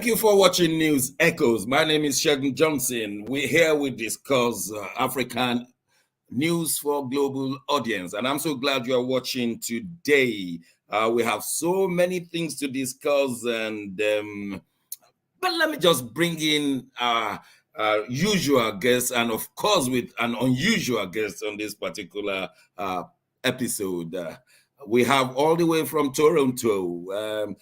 Thank you for watching News Echoes. My name is Sheldon Johnson. We're here we discuss African news for global audience, and I'm so glad you are watching today. We have so many things to discuss, and but let me just bring in our usual guest, and of course with an unusual guest on this particular episode. We have all the way from Toronto,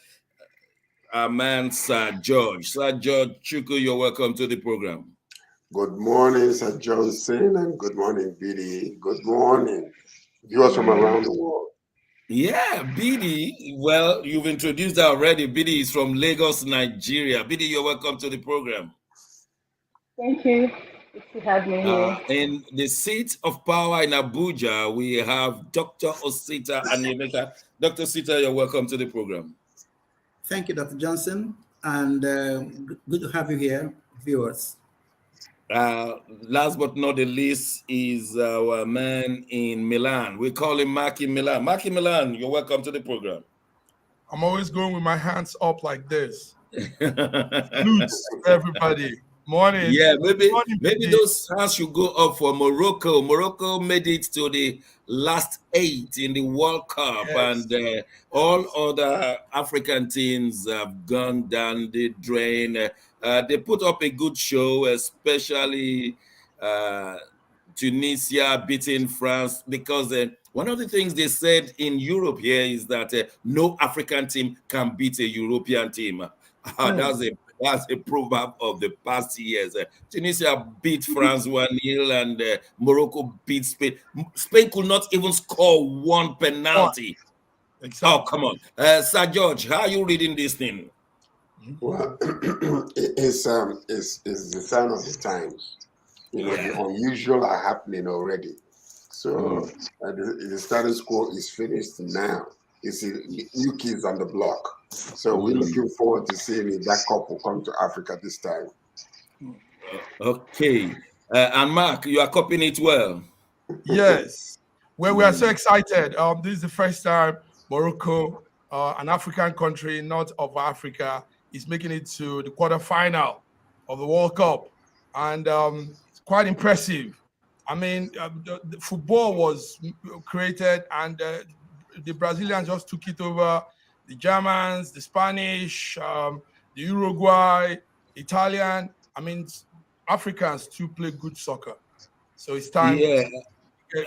our man Sir George. Sir George Chuku, you're welcome to the program. Good morning, Sir Johnson, and good morning, Billy. Good morning, viewers from around the world. Yeah, Bidi. Well, you've introduced her already. Bidi is from Lagos, Nigeria. Bidi, you're welcome to the program. Thank you. Good to have me here. In the seat of power in Abuja, we have Dr. Osita Anyemeka. Dr. Osita, you're welcome to the program. Thank you, Dr. Johnson, and good to have you here, viewers. Last but not the least is our man in Milan. We call him Mark in Milan. Mark in Milan, you're welcome to the program. I'm always going with my hands up like this. Salutes, everybody. Morning. Yeah, maybe Morning, those hands should go up for Morocco. Morocco made it to the last 8 in the World Cup, yes. And all other African teams have gone down the drain. They put up a good show, especially Tunisia beating France, because one of the things they said in Europe here is that no African team can beat a European team. That's a proverb of the past years. Tunisia beat France 1-0, and Morocco beat Spain. Spain could not even score one penalty. Exactly. Oh, come on. Sir George, how are you reading this thing? Well, it's the sign of the times. You know, the unusual are happening already. So the status quo is finished now. It's new kids on the block. So we're looking forward to seeing if that cup will come to Africa this time. Okay. And Mark, you are copying it well. Yes. Well, we are so excited. This is the first time Morocco, an African country, not of Africa, is making it to the quarterfinal of the World Cup. And it's quite impressive. I mean, the football was created, and the Brazilians just took it over. The Germans, the Spanish, the Uruguay, Italian. I mean, Africans too play good soccer. So it's time. Yeah,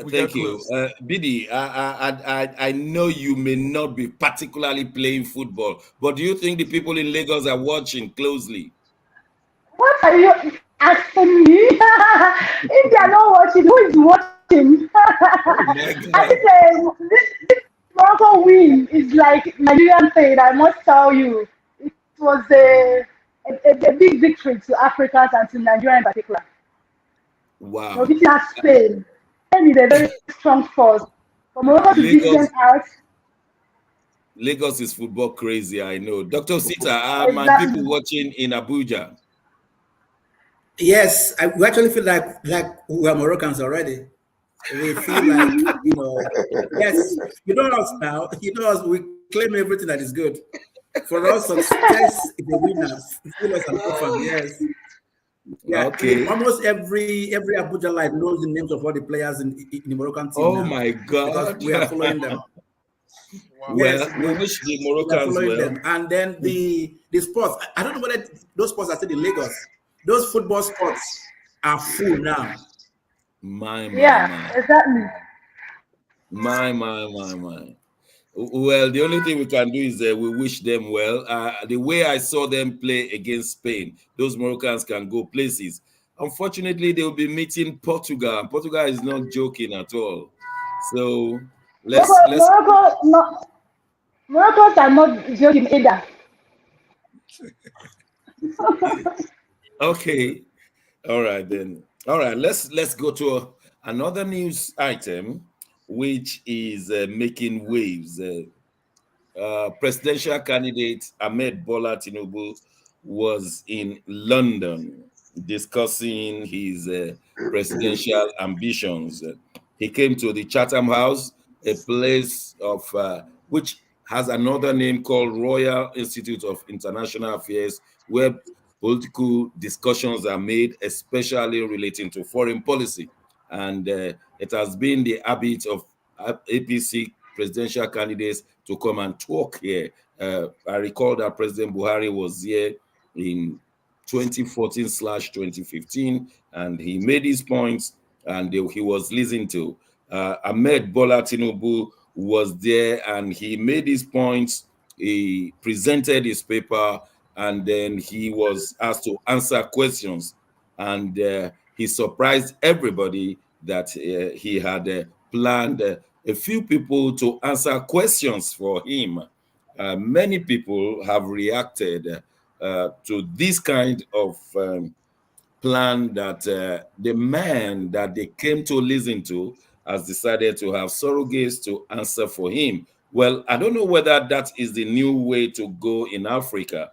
thank you. Bidi, I know you may not be particularly playing football, but do you think the people in Lagos are watching closely? What are you asking me? If they are not watching, who is watching? I think this Morocco win is like Nigerian thing. I must tell you, it was a big victory to Africans and to Nigeria in particular. Wow. No, beating Spain. Spain is a very strong force. For Morocco to beat them out. Lagos is football crazy, I know. Dr. Sita, are my people watching in Abuja? Yes, we actually feel like we are Moroccans already. We feel like, you know, yes, you know us now. You know us, we claim everything that is good. For us, success is the winners. We feel us an orphan, yes. Yeah, okay. Almost every Abuja life knows the names of all the players in the Moroccan team. Oh now, my God. because we are following them. Wow. Yes, we wish the Moroccans well. Them. And then the sports, I don't know whether those sports are still in Lagos. Those football sports are full now. My. Exactly. My. Well, the only thing we can do is we wish them well. The way I saw them play against Spain, those Moroccans can go places. Unfortunately, they will be meeting Portugal, and Portugal is not joking at all. So Moroccans are not joking either. Okay. All right then. All right, let's go to another news item, which is making waves. Presidential candidate Ahmed Bola Tinubu was in London discussing his presidential ambitions. He came to the Chatham House, a place of which has another name called Royal Institute of International Affairs, where political discussions are made, especially relating to foreign policy. And it has been the habit of APC presidential candidates to come and talk here. I recall that President Buhari was here in 2014/2015, and he made his points, and he was listened to. Ahmed Bola Tinubu was there, and he made his points. He presented his paper, and then he was asked to answer questions, and he surprised everybody that he had planned a few people to answer questions for him. Many people have reacted to this kind of plan that the man that they came to listen to has decided to have surrogates to answer for him. Well, I don't know whether that is the new way to go in Africa,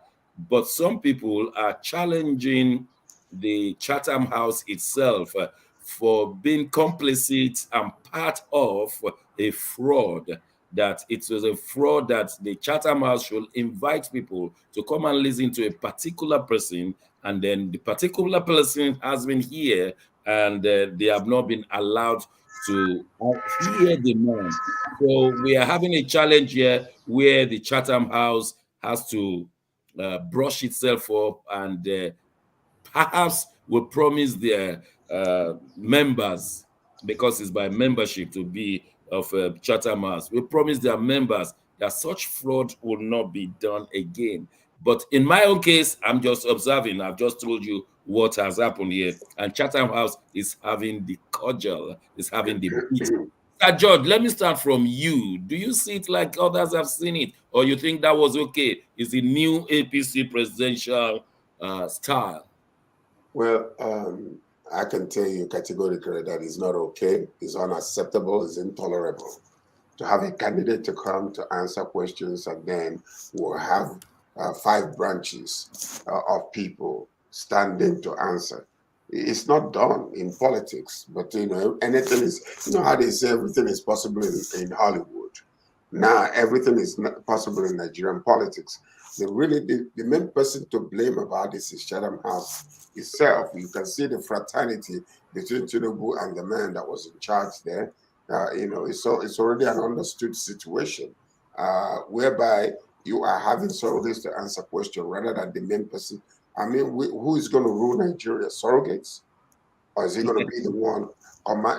but some people are challenging the Chatham House itself for being complicit and part of a fraud. That it was a fraud that the Chatham House should invite people to come and listen to a particular person, and then the particular person has been here and they have not been allowed to hear the man. So we are having a challenge here where the Chatham House has to brush itself up, and perhaps will promise their members, because it's by membership to be of Chatham House, we promise their members that such fraud will not be done again. But in my own case, I'm just observing. I've just told you what has happened here, and Chatham House is having the cudgel, is having the beat. Sir George, let me start from you. Do you see it like others have seen it, or you think that was okay? Is the new APC presidential style? Well, I can tell you categorically that it's not okay, it's unacceptable, it's intolerable to have a candidate to come to answer questions, and then we'll have 5 branches of people standing to answer. It's not done in politics, but anything is, how they say everything is possible in Hollywood. Now everything is possible in Nigerian politics. The main person to blame about this is Chatham House itself. You can see the fraternity between Tinubu and the man that was in charge there. It's already an understood situation whereby you are having surrogates to answer questions rather than the main person. I mean, who is going to rule Nigeria? Surrogates? Or is he going to be the one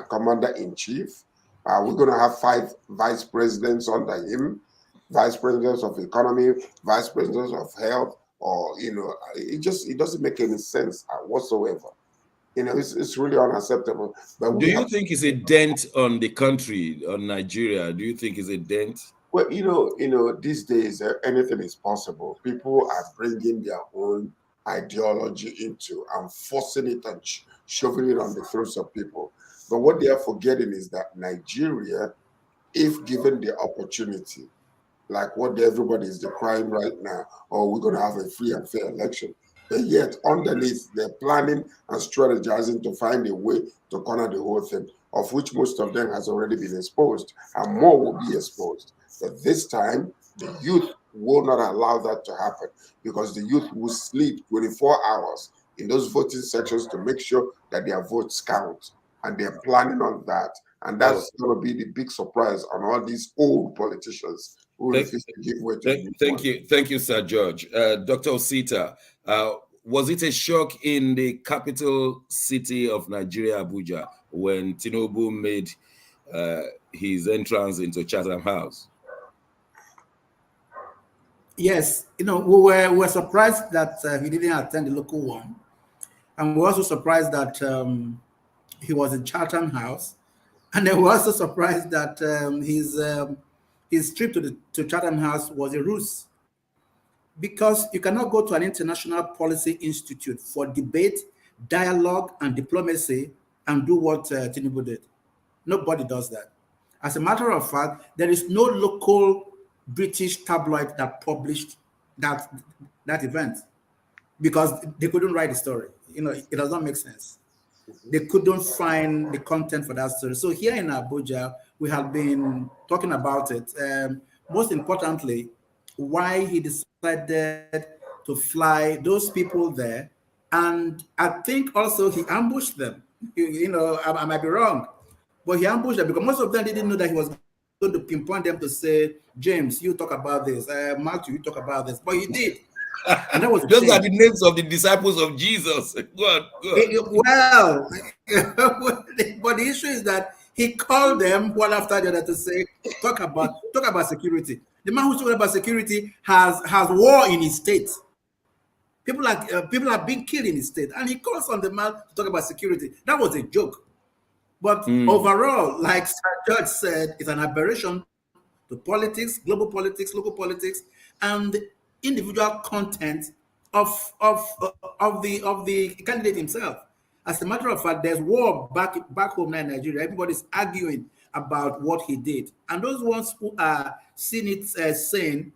commander-in-chief? Are we going to have 5 vice presidents under him? Vice presidents of economy, vice presidents of health, or it doesn't make any sense whatsoever. It's really unacceptable. But do you think it's a dent on the country, on Nigeria? Do you think it's a dent? Well, these days anything is possible. People are bringing their own ideology into and forcing it and shoving it on the throats of people. But what they are forgetting is that Nigeria, if given the opportunity, like what everybody is decrying right now, we're going to have a free and fair election. But yet, underneath, they're planning and strategizing to find a way to corner the whole thing, of which most of them has already been exposed, and more will be exposed. But this time, the youth will not allow that to happen, because the youth will sleep 24 hours in those voting sections to make sure that their votes count. And they're planning on that. And that's going to be the big surprise on all these old politicians. Thank you, Sir George. Dr. Osita, was it a shock in the capital city of Nigeria, Abuja, when Tinubu made his entrance into Chatham House? Yes, we were surprised that he didn't attend the local one, and we're also surprised that he was in Chatham House, and then we're also surprised that his trip to Chatham House was a ruse, because you cannot go to an international policy institute for debate, dialogue, and diplomacy and do what Tinubu did. Nobody does that. As a matter of fact, there is no local British tabloid that published that event, because they couldn't write the story. It does not make sense. They couldn't find the content for that story. So here in Abuja, we have been talking about it. most importantly, why he decided to fly those people there. And I think also he ambushed them. You know, I might be wrong, but he ambushed them because most of them didn't know that he was going to pinpoint them to say, James, you talk about this. Matthew, you talk about this. But he did. And that was those are the names of the disciples of Jesus. Go on. Well, but the issue is that he called them one after the other to say, talk about security. The man who's talking about security has war in his state. People are being killed in his state, and he calls on the man to talk about security. That was a joke. But overall, like Sir George said, it's an aberration to politics, global politics, local politics, and individual content of the candidate himself. As a matter of fact, there's war back home now in Nigeria. Everybody's arguing about what he did, and those ones who are seeing it sane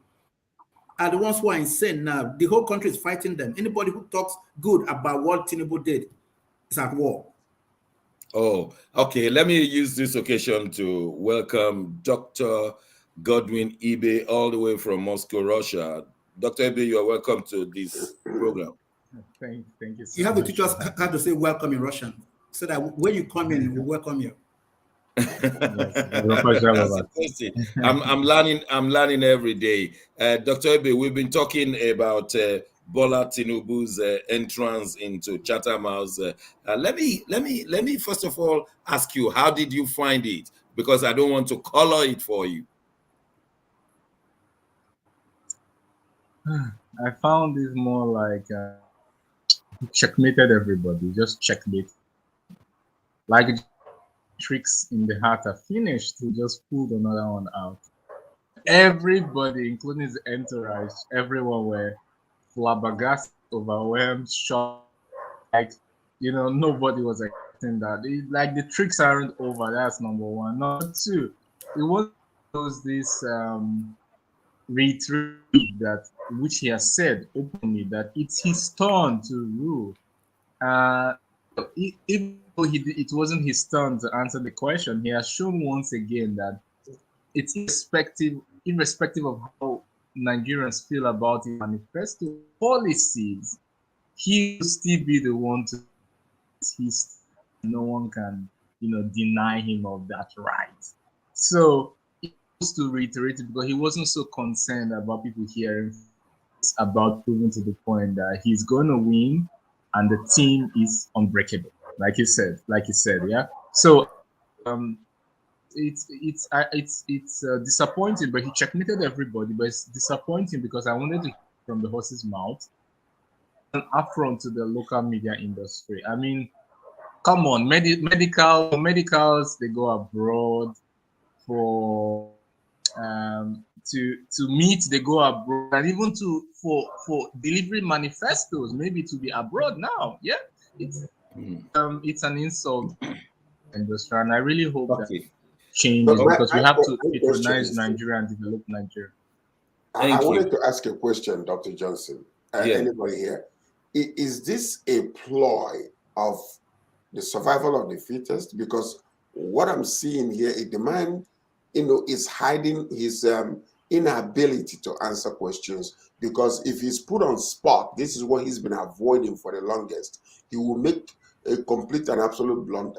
are the ones who are insane now. The whole country is fighting them. Anybody who talks good about what Tinubu did is at war. Oh, okay. Let me use this occasion to welcome Dr. Godwin Ibe all the way from Moscow, Russia. Dr. Ibe, you are welcome to this program. Thank you. You have to teach us how to say welcome in Russian, so that when you come in, we welcome you. I'm learning every day. Dr. Ibe, we've been talking about Bola Tinubu's entrance into Chatham House. Let me first of all ask you, how did you find it? Because I don't want to color it for you. I found it more like checkmated everybody, just checkmate. Like tricks in the hat are finished, he just pulled another one out. Everybody, including his entourage, everyone were flabbergasted, overwhelmed, shocked. Like, nobody was expecting that. Like, the tricks aren't over. That's number one. Number two, it was this retreat that which he has said openly that it's his turn to rule. Even though it wasn't his turn to answer the question, he has shown once again that it's irrespective of how Nigerians feel about his manifesto policies, he will still be the one to. No one can, deny him of that right. So he wants to reiterate it because he wasn't so concerned about people hearing about proving to the point that he's going to win and the team is unbreakable, like he said, yeah. So it's disappointing, but he checkmated everybody. But it's disappointing because I wanted to hear from the horse's mouth an affront to the local media industry. I mean, come on, medicals, they go abroad for to meet, they go abroad, and even for delivery manifestos, maybe to be abroad now. Yeah, it's an insult industry, and I really hope that changes because we have to patronize Nigeria and develop Nigeria. I wanted to ask a question, Dr. Johnson. Anybody here? Is this a ploy of the survival of the fittest? Because what I'm seeing here is the man, is hiding his inability to answer questions, because if he's put on spot, this is what he's been avoiding for the longest. He will make a complete and absolute blunder.